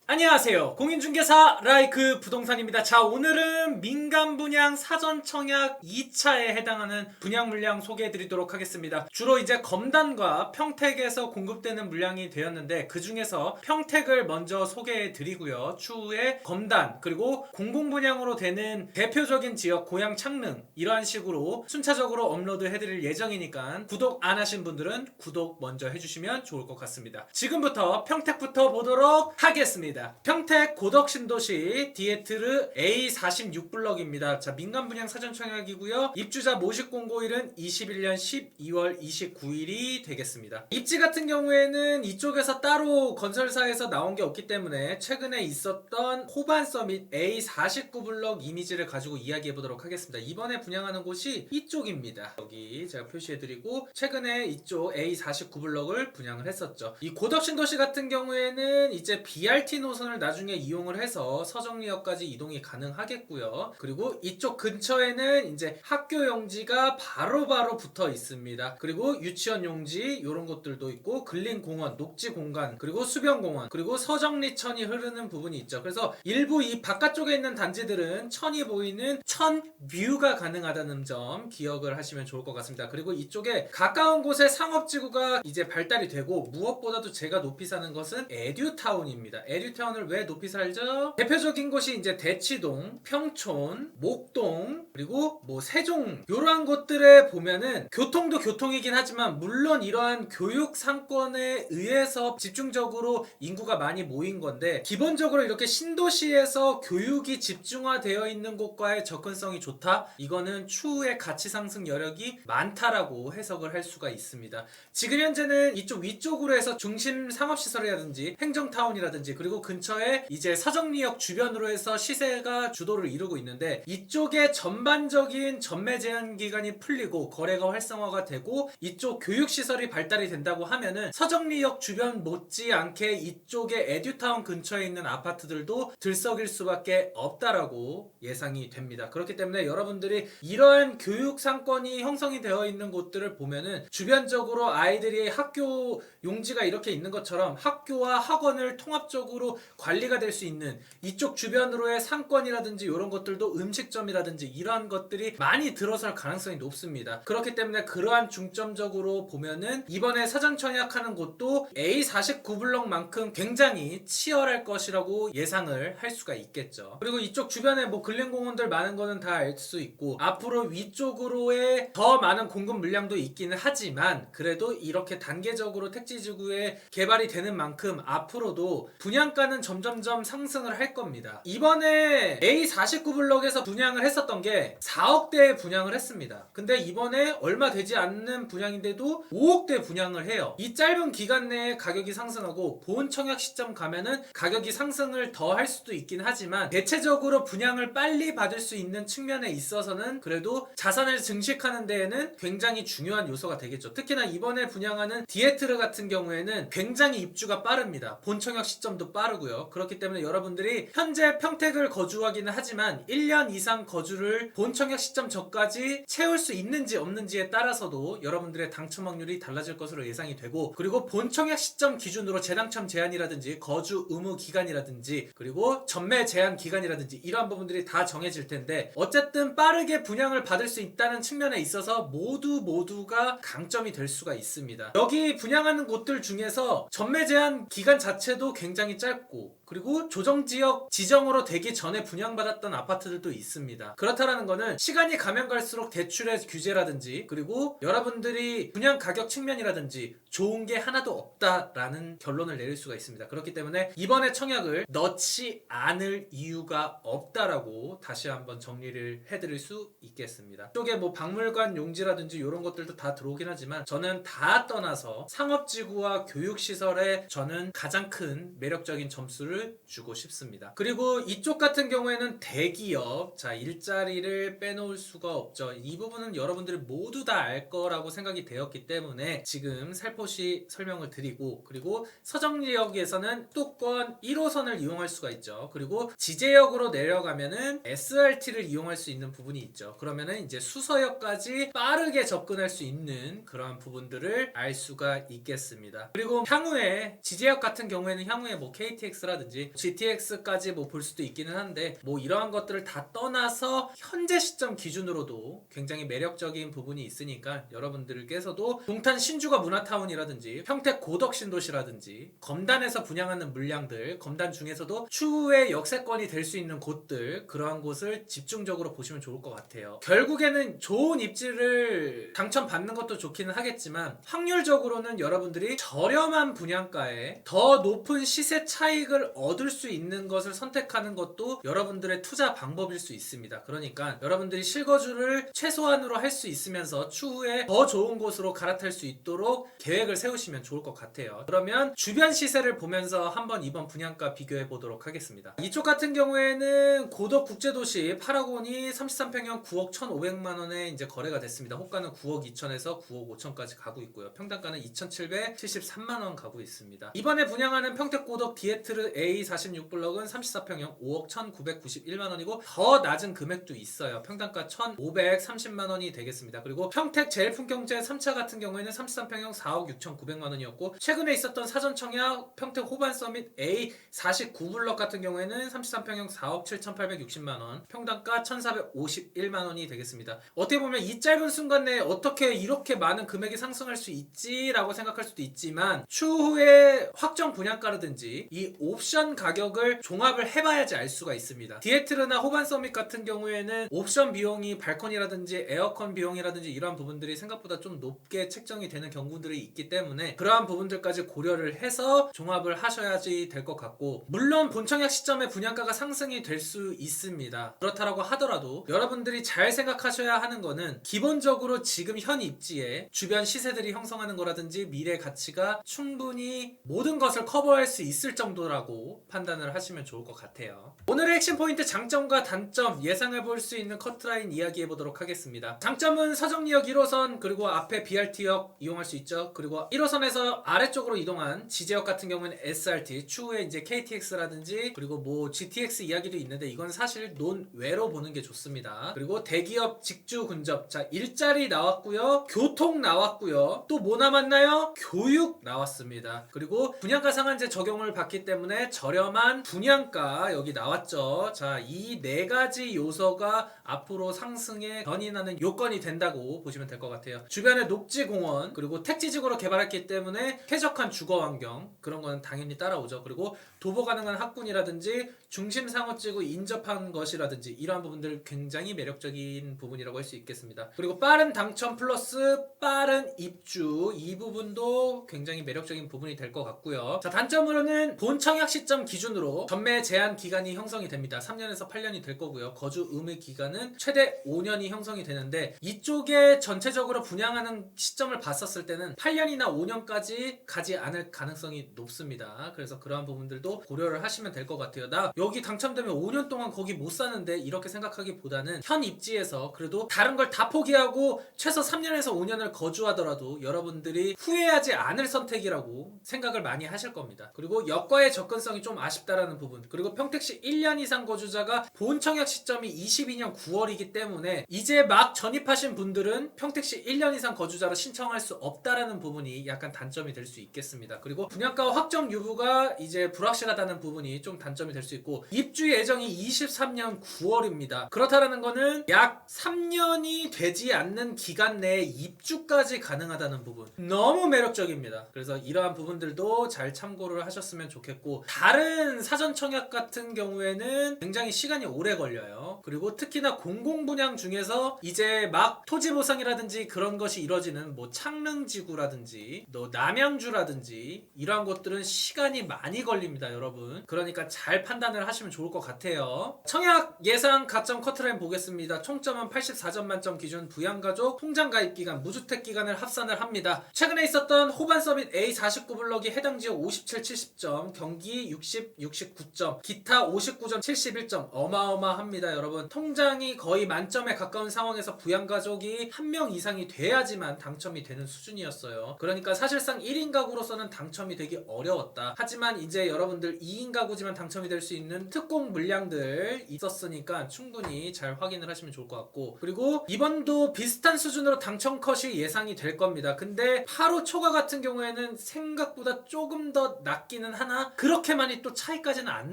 안녕하세요. 공인중개사 라이크 부동산입니다. 자, 오늘은 민간분양 사전청약 2차에 해당하는 분양 물량 소개해 드리도록 하겠습니다. 주로 이제 검단과 평택에서 공급되는 물량이 되었는데 그 중에서 평택을 먼저 소개해 드리고요. 추후에 검단 그리고 공공분양으로 되는 대표적인 지역 고양 창릉 이러한 식으로 순차적으로 업로드 해드릴 예정이니까 구독 안 하신 분들은 구독 먼저 해주시면 좋을 것 같습니다. 지금부터 평택부터 보도록 하겠습니다. 평택 고덕신도시 디에트르 A46블럭입니다. 자, 민간분양 사전청약이고요. 입주자 모집 공고일은 21년 12월 29일이 되겠습니다. 입지 같은 경우에는 이쪽에서 따로 건설사에서 나온 게 없기 때문에 최근에 있었던 호반 서밋 A49블럭 이미지를 가지고 이야기해 보도록 하겠습니다. 이번에 분양하는 곳이 이쪽입니다. 여기 제가 표시해드리고 최근에 이쪽 A49블럭을 분양을 했었죠. 이 고덕신도시 같은 경우에는 이제 BRT 노선을 나중에 이용을 해서 서정리역까지 이동이 가능하겠고요. 그리고 이쪽 근처에는 이제 학교 용지가 바로바로 붙어 있습니다. 그리고 유치원 용지 이런 것들도 있고 근린공원, 녹지공간, 그리고 수변공원, 그리고 서정리천이 흐르는 부분이 있죠. 그래서 일부 이 바깥쪽에 있는 단지들은 천이 보이는 천뷰가 가능하다는 점 기억을 하시면 좋을 것 같습니다. 그리고 이쪽에 가까운 곳에 상업지구가 이제 발달이 되고 무엇보다도 제가 높이 사는 것은 에듀타운입니다. 에듀타운을 왜 높이 살죠? 대표적인 곳이 이제 대치동, 평촌, 목동, 그리고 뭐 세종 이러한 곳들에 보면은 교통도 교통이긴 하지만 물론 이러한 교육 상권에 의해서 집중적으로 인구가 많이 모인 건데 기본적으로 이렇게 신도시에서 교육이 집중화되어 있는 곳과의 접근성이 좋다? 이거는 추후에 가치 상승 여력이 많다라고 해석을 할 수가 있습니다. 지금 현재는 이쪽 위쪽으로 해서 중심 상업시설이라든지 행정타운이라든지 그리고 근처에 이제 서정리역 주변으로 해서 시세가 주도를 이루고 있는데 이쪽에 전반적인 전매 제한 기간이 풀리고 거래가 활성화가 되고 이쪽 교육시설이 발달이 된다고 하면은 서정리역 주변 못지않게 이쪽에 에듀타운 근처에 있는 아파트들도 들썩일 수밖에 없다라고 예상이 됩니다. 그렇기 때문에 여러분들이 이러한 교육 상권이 형성이 되어 있는 곳들을 보면은 주변적으로 아이들이 학교 용지가 이렇게 있는 것처럼 학교와 학원을 통합적으로 관리가 될 수 있는 이쪽 주변으로의 상권이라든지 이런 것들도 음식점이라든지 이러한 것들이 많이 들어설 가능성이 높습니다. 그렇기 때문에 그러한 중점적으로 보면은 이번에 사전 청약하는 곳도 A49블럭만큼 굉장히 치열할 것이라고 예상을 할 수가 있겠죠. 그리고 이쪽 주변에 뭐 근린공원들 많은 거는 다 알 수 있고 앞으로 위쪽으로의 더 많은 공급 물량도 있기는 하지만 그래도 이렇게 단계적으로 택지지구에 개발이 되는 만큼 앞으로도 분양가는 점점점 상승을 할 겁니다. 이번에 A49블럭에서 분양을 했었던 게 4억대에 분양을 했습니다. 근데 이번에 얼마 되지 않는 분양인데도 5억대 분양을 해요. 이 짧은 기간 내에 가격이 상승하고 본 청약 시점 가면은 가격이 상승을 더 할 수도 있긴 하지만 대체적으로 분양을 빨리 받을 수 있는 측면에 있어서는 그래도 자산을 증식하는 데에는 굉장히 중요한 요소가 되겠죠. 특히나 이번에 분양하는 디에트르 같은 경우에는 굉장히 입주가 빠릅니다. 본 청약 시점도 빠르고요. 그렇기 때문에 여러분들이 현재 평택을 거주하기는 하지만 1년 이상 거주를 본 청약 시점 전까지 채울 수 있는지 없는지에 따라서도 여러분들의 당첨 확률이 달라질 것으로 예상이 되고 그리고 본 청약 시점 기준으로 재당첨 제한이라든지 거주 의무 기간이라든지 그리고 전매 제한 기간이라든지 이러한 부분들이 다 정해질 텐데 어쨌든 빠르게 분양을 받을 수 있다는 측면에 있어서 모두가 강점이 될 수가 있습니다. 여기 분양하는 곳들 중에서 전매 제한 기간 자체도 굉장히 짧고 그리고 조정지역 지정으로 되기 전에 분양받았던 아파트들도 있습니다. 그렇다라는 거는 시간이 가면 갈수록 대출의 규제라든지 그리고 여러분들이 분양 가격 측면이라든지 좋은 게 하나도 없다라는 결론을 내릴 수가 있습니다. 그렇기 때문에 이번에 청약을 넣지 않을 이유가 없다라고 다시 한번 정리를 해드릴 수 있겠습니다. 이쪽에 뭐 박물관 용지라든지 이런 것들도 다 들어오긴 하지만 저는 다 떠나서 상업지구와 교육시설에 저는 가장 큰 매력적인 점수를 주고 싶습니다. 그리고 이쪽 같은 경우에는 대기업, 자 일자리를 빼놓을 수가 없죠. 이 부분은 여러분들이 모두 다 알 거라고 생각이 되었기 때문에 지금 살포시 설명을 드리고 그리고 서정리역에서는 수도권 1호선을 이용할 수가 있죠. 그리고 지제역으로 내려가면은 SRT를 이용할 수 있는 부분이 있죠. 그러면은 이제 수서역까지 빠르게 접근할 수 있는 그런 부분들을 알 수가 있겠습니다. 그리고 향후에 지제역 같은 경우에는 향후에 뭐 KTX라든지 분양가라든지 GTX까지 뭐 볼 수도 있기는 한데 뭐 이러한 것들을 다 떠나서 현재 시점 기준으로도 굉장히 매력적인 부분이 있으니까 여러분들께서도 동탄 신주거 문화타운이라든지 평택 고덕신도시라든지 검단에서 분양하는 물량들, 검단 중에서도 추후에 역세권이 될 수 있는 곳들, 그러한 곳을 집중적으로 보시면 좋을 것 같아요. 결국에는 좋은 입지를 당첨받는 것도 좋기는 하겠지만 확률적으로는 여러분들이 저렴한 분양가에 더 높은 시세 차익을 얻을 수 있는 것을 선택하는 것도 여러분들의 투자 방법일 수 있습니다. 그러니까 여러분들이 실거주를 최소한으로 할 수 있으면서 추후에 더 좋은 곳으로 갈아탈 수 있도록 계획을 세우시면 좋을 것 같아요. 그러면 주변 시세를 보면서 한번 이번 분양가 비교해 보도록 하겠습니다. 이쪽 같은 경우에는 고덕 국제도시 파라곤이 33평형 9억 1,500만원에 이제 거래가 됐습니다. 호가는 9억 2천에서 9억 5천까지 가고 있고요. 평당가는 2,773만원 가고 있습니다. 이번에 분양하는 평택 고덕 디에트르 A46블럭은 34평형 5억 1,991만원이고 더 낮은 금액도 있어요. 평당가 1,530만원이 되겠습니다. 그리고 평택 제일풍경제 3차 같은 경우에는 33평형 4억 6,900만원이었고 최근에 있었던 사전청약 평택 호반서밋 A49블럭 같은 경우에는 33평형 4억 7,860만원, 평당가 1,451만원이 되겠습니다. 어떻게 보면 이 짧은 순간 내에 어떻게 이렇게 많은 금액이 상승할 수 있지? 라고 생각할 수도 있지만 추후에 확정 분양가라든지 이 옵션 가격을 종합을 해봐야지 알 수가 있습니다. 디에트르나 호반서밋 같은 경우에는 옵션 비용이 발코니라든지 에어컨 비용이라든지 이러한 부분들이 생각보다 좀 높게 책정이 되는 경우들이 있기 때문에 그러한 부분들까지 고려를 해서 종합을 하셔야지 될 것 같고, 물론 본청약 시점에 분양가가 상승이 될 수 있습니다. 그렇다라고 하더라도 여러분들이 잘 생각하셔야 하는 거는 기본적으로 지금 현 입지에 주변 시세들이 형성하는 거라든지 미래 가치가 충분히 모든 것을 커버할 수 있을 정도라고 판단을 하시면 좋을 것 같아요. 오늘의 핵심 포인트 장점과 단점 예상해 볼 수 있는 커트라인 이야기해 보도록 하겠습니다. 장점은 서정리역 1호선 그리고 앞에 BRT역 이용할 수 있죠. 그리고 1호선에서 아래쪽으로 이동한 지제역 같은 경우는 SRT, 추후에 이제 KTX라든지 그리고 뭐 GTX 이야기도 있는데 이건 사실 논외로 보는 게 좋습니다. 그리고 대기업 직주 근접, 자 일자리 나왔고요, 교통 나왔고요, 또 뭐 남았나요? 교육 나왔습니다. 그리고 분양가 상한제 적용을 받기 때문에 저렴한 분양가 여기 나왔죠. 자, 이 네 가지 요소가 앞으로 상승에 견인하는 요건이 된다고 보시면 될 것 같아요. 주변에 녹지공원 그리고 택지지구로 개발했기 때문에 쾌적한 주거환경, 그런 거는 당연히 따라오죠. 그리고 도보 가능한 학군이라든지 중심 상업지구 인접한 것이라든지 이러한 부분들 굉장히 매력적인 부분이라고 할 수 있겠습니다. 그리고 빠른 당첨 플러스 빠른 입주, 이 부분도 굉장히 매력적인 부분이 될 것 같고요. 자, 단점으로는 본청약 시점 기준으로 전매 제한 기간이 형성이 됩니다. 3년에서 8년이 될 거고요. 거주 의무 기간은 최대 5년이 형성이 되는데 이쪽에 전체적으로 분양하는 시점을 봤었을 때는 8년이나 5년까지 가지 않을 가능성이 높습니다. 그래서 그러한 부분들도 고려를 하시면 될 것 같아요. 나 여기 당첨되면 5년 동안 거기 못 사는데 이렇게 생각하기보다는 현 입지에서 그래도 다른 걸 다 포기하고 최소 3년에서 5년을 거주하더라도 여러분들이 후회하지 않을 선택이라고 생각을 많이 하실 겁니다. 그리고 역과의 접근성이 좀 아쉽다라는 부분, 그리고 평택시 1년 이상 거주자가 본청약 시점이 22년 9월이기 때문에 이제 막 전입하신 분들은 평택시 1년 이상 거주자로 신청할 수 없다라는 부분이 약간 단점이 될 수 있겠습니다. 그리고 분양가 확정 유무가 이제 불확실하다는 부분이 좀 단점이 될 수 있고, 입주 예정이 23년 9월입니다. 그렇다라는 거는 약 3년이 되지 않는 기간 내에 입주까지 가능하다는 부분, 너무 매력적입니다. 그래서 이러한 부분들도 잘 참고를 하셨으면 좋겠고, 다른 사전 청약 같은 경우에는 굉장히 시간이 오래 걸려요. 그리고 특히나 공공분양 중에서 이제 막 토지 보상이라든지 그런 것이 이루어지는 뭐 창릉지구라든지 또 남양주라든지 이러한 것들은 시간이 많이 걸립니다, 여러분. 그러니까 잘 판단을 하시면 좋을 것 같아요. 청약 예상 가점 커트라인 보겠습니다. 총점은 84점 만점 기준 부양가족 통장가입 기간 무주택 기간을 합산을 합니다. 최근에 있었던 호반서밋 A49블럭이 해당 지역 57, 70점, 경기 60, 69점, 기타 59점, 71점, 어마어마합니다, 여러분. 통장이 거의 만점에 가까운 상황에서 부양가족이 한 명 이상이 돼야지만 당첨이 되는 수준이었어요. 그러니까 사실상 1인 가구로서는 당첨이 되기 어려웠다. 하지만 이제 여러분들 2인 가구지만 당첨이 될 수 있는 특공 물량들 있었으니까 충분히 잘 확인을 하시면 좋을 것 같고, 그리고 이번도 비슷한 수준으로 당첨 컷이 예상이 될 겁니다. 근데 8호 초과 같은 경우에는 생각보다 조금 더 낮기는 하나 그렇게 많이 또 차이까지는 안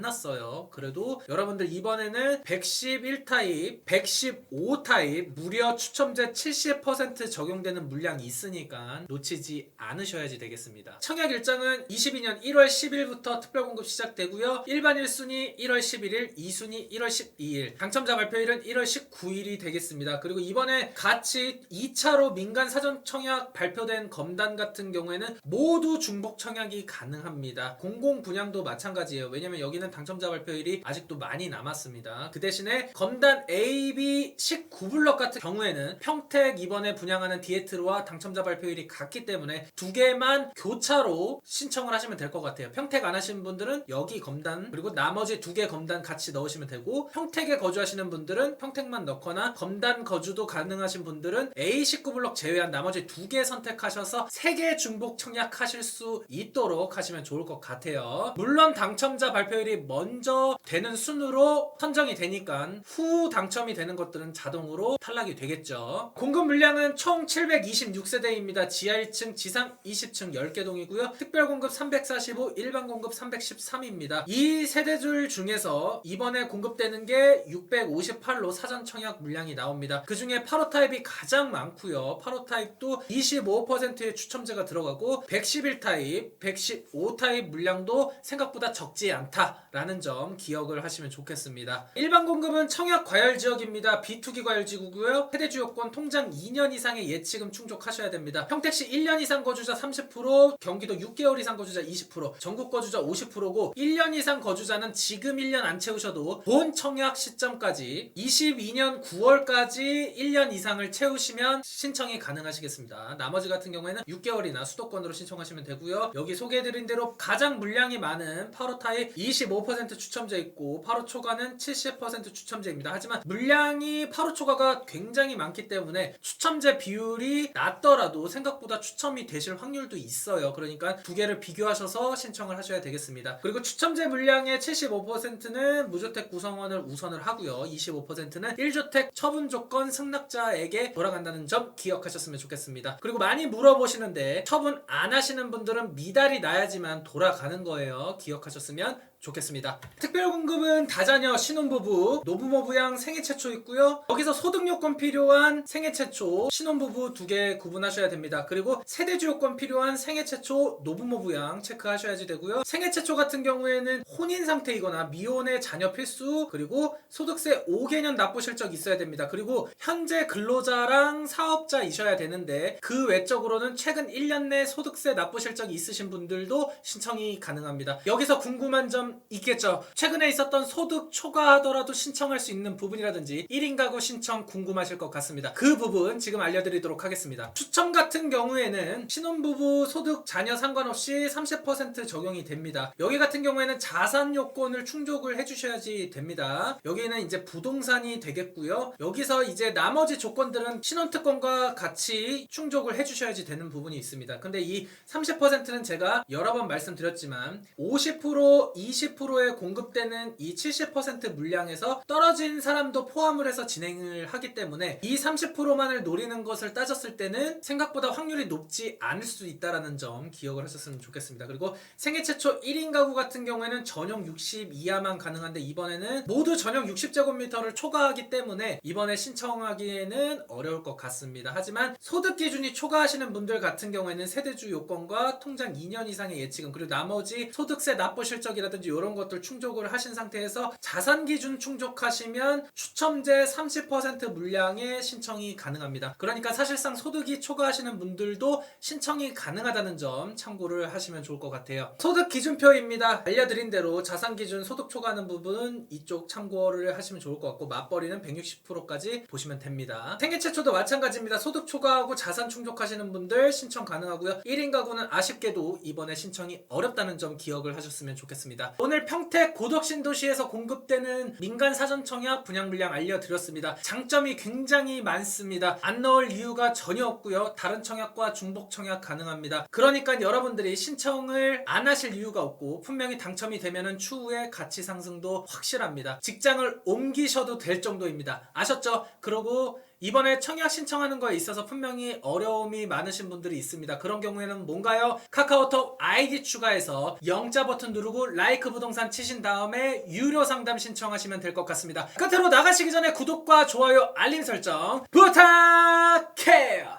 났어요. 그래도 여러분들 이번에는 111타입, 115타입 무려 추첨제 70% 적용되는 물량이 있으니까 놓치지 않으셔야지 되겠습니다. 청약 일정은 22년 1월 10일부터 특별공급 시작되고요. 일반 1순위 1월 11일, 2순위 1월 12일, 당첨자 발표일은 1월 19일이 되겠습니다. 그리고 이번에 같이 2차로 민간 사전 청약 발표된 검단 같은 경우에는 모두 중복 청약이 가능합니다. 공공 분양도 마찬가지예요. 왜냐면 여기는 당첨자 발표일이 아직도 많이 남았습니다. 그 대신에 검단 A, B 19블럭 같은 경우에는 평택 이번에 분양하는 디에트로와 당첨자 발표일이 같기 때문에 두 개만 교차로 신청을 하시면 될 것 같아요. 평택 안 하시는 분들은 여기 검단 그리고 나머지 두 개 검단 같이 넣으시면 되고, 평택에 거주하시는 분들은 평택만 넣거나 검단 거주도 가능하신 분들은 A19블럭 제외한 나머지 두 개 선택하셔서 3개 중복 청약하실 수 있도록 하시면 좋을 것 같아요. 물론 당첨자 발표일이 먼저 되는 순으로 선정이 되니까 후 당첨이 되는 것들은 자동으로 탈락이 되겠죠. 공급 물량은 총 726세대입니다. 지하 1층, 지상 20층 10개 동이고요. 특별 공급 345, 일반 공급 313입니다. 이 세대줄 중에서 이번에 공급되는 게 658로 사전 청약 물량이 나옵니다. 그 중에 8호 타입이 가장 많고요. 8호 타입도 25%의 추첨제가 들어가고 111 타입, 115 타입 물량도 생각보다 적지 않다라는 점 기억을 하시면 좋겠습니다. 일반 공급은 청약 과열 지역입니다. 비투기 과열 지구고요. 세대주 요건 통장 2년 이상의 예치금 충족하셔야 됩니다. 평택시 1년 이상 거주자 30%, 경기도 6개월 이상 거주자 20%, 전국 거주자 50%고 1년 이상 거주자는 지금 1년 안 채우셔도 본 청약 시점까지 22년 9월까지 1년 이상을 채우시면 신청이 가능하시겠습니다. 나머지 같은 경우에는 6개월이나 수도권으로 신청하시면 되고요. 여기 소개해드린 대로 가장 물량이 많은 8호 타입 25% 추첨제 있고 8호 초과는 70% 추첨제입니다. 하지만 물량이 8호 초과가 굉장히 많기 때문에 추첨제 비율이 낮더라도 생각보다 추첨이 되실 확률도 있어요. 그러니까 두 개를 비교하셔서 신청을 하셔야 되겠습니다. 그리고 추첨제 물량의 75%는 무주택 구성원을 우선을 하고요. 25%는 1주택 처분 조건 승낙자에게 돌아간다는 점 기억하셨으면 좋겠습니다. 그리고 많이 물어보시는데 처분 안 하시는 분들은 미달이 나야지만 돌아가는 거예요. 기억하셨으면 좋겠습니다. 특별공급은 다자녀 신혼부부, 노부모부양 생애 최초 있고요. 여기서 소득 요건 필요한 생애 최초 신혼부부 2개 구분하셔야 됩니다. 그리고 세대주 요건 필요한 생애 최초 노부모부양 체크하셔야지 되고요. 생애 최초 같은 경우에는 혼인 상태이거나 미혼의 자녀 필수, 그리고 소득세 5개년 납부 실적 있어야 됩니다. 그리고 현재 근로자랑 사업자이셔야 되는데 그 외적으로는 최근 1년 내 소득세 납부 실적이 있으신 분들도 신청이 가능합니다. 여기서 궁금한 점 있겠죠. 최근에 있었던 소득 초과하더라도 신청할 수 있는 부분이라든지 1인 가구 신청 궁금하실 것 같습니다. 그 부분 지금 알려드리도록 하겠습니다. 추첨 같은 경우에는 신혼부부 소득 자녀 상관없이 30% 적용이 됩니다. 여기 같은 경우에는 자산 요건을 충족을 해주셔야지 됩니다. 여기는 이제 부동산이 되겠고요. 여기서 이제 나머지 조건들은 신혼특권과 같이 충족을 해주셔야지 되는 부분이 있습니다. 근데 이 30%는 제가 여러 번 말씀드렸지만 50%, 20%에 공급되는 이 70% 물량에서 떨어진 사람도 포함을 해서 진행을 하기 때문에 이 30%만을 노리는 것을 따졌을 때는 생각보다 확률이 높지 않을 수 있다는 점 기억을 하셨으면 좋겠습니다. 그리고 생애 최초 1인 가구 같은 경우에는 전용 60 이하만 가능한데 이번에는 모두 전용 60제곱미터를 초과하기 때문에 이번에 신청하기에는 어려울 것 같습니다. 하지만 소득 기준이 초과하시는 분들 같은 경우에는 세대주 요건과 통장 2년 이상의 예치금, 그리고 나머지 소득세 납부 실적이라든지 이런 것들 충족을 하신 상태에서 자산 기준 충족하시면 추첨제 30% 물량의 신청이 가능합니다. 그러니까 사실상 소득이 초과하시는 분들도 신청이 가능하다는 점 참고를 하시면 좋을 것 같아요. 소득 기준표입니다. 알려드린 대로 자산 기준 소득 초과하는 부분은 이쪽 참고를 하시면 좋을 것 같고 맞벌이는 160%까지 보시면 됩니다. 생애 최초도 마찬가지입니다. 소득 초과하고 자산 충족하시는 분들 신청 가능하고요. 1인 가구는 아쉽게도 이번에 신청이 어렵다는 점 기억을 하셨으면 좋겠습니다. 오늘 평택 고덕신도시에서 공급되는 민간 사전 청약 분양 물량 알려드렸습니다. 장점이 굉장히 많습니다. 안 넣을 이유가 전혀 없고요. 다른 청약과 중복 청약 가능합니다. 그러니까 여러분들이 신청을 안 하실 이유가 없고 분명히 당첨이 되면은 추후에 가치 상승도 확실합니다. 직장을 옮기셔도 될 정도입니다. 아셨죠? 그리고 이번에 청약 신청하는 거에 있어서 분명히 어려움이 많으신 분들이 있습니다. 그런 경우에는 뭔가요? 카카오톡 아이디 추가해서 영자 버튼 누르고 라이크 부동산 치신 다음에 유료 상담 신청하시면 될 것 같습니다. 끝으로 나가시기 전에 구독과 좋아요 알림 설정 부탁해요.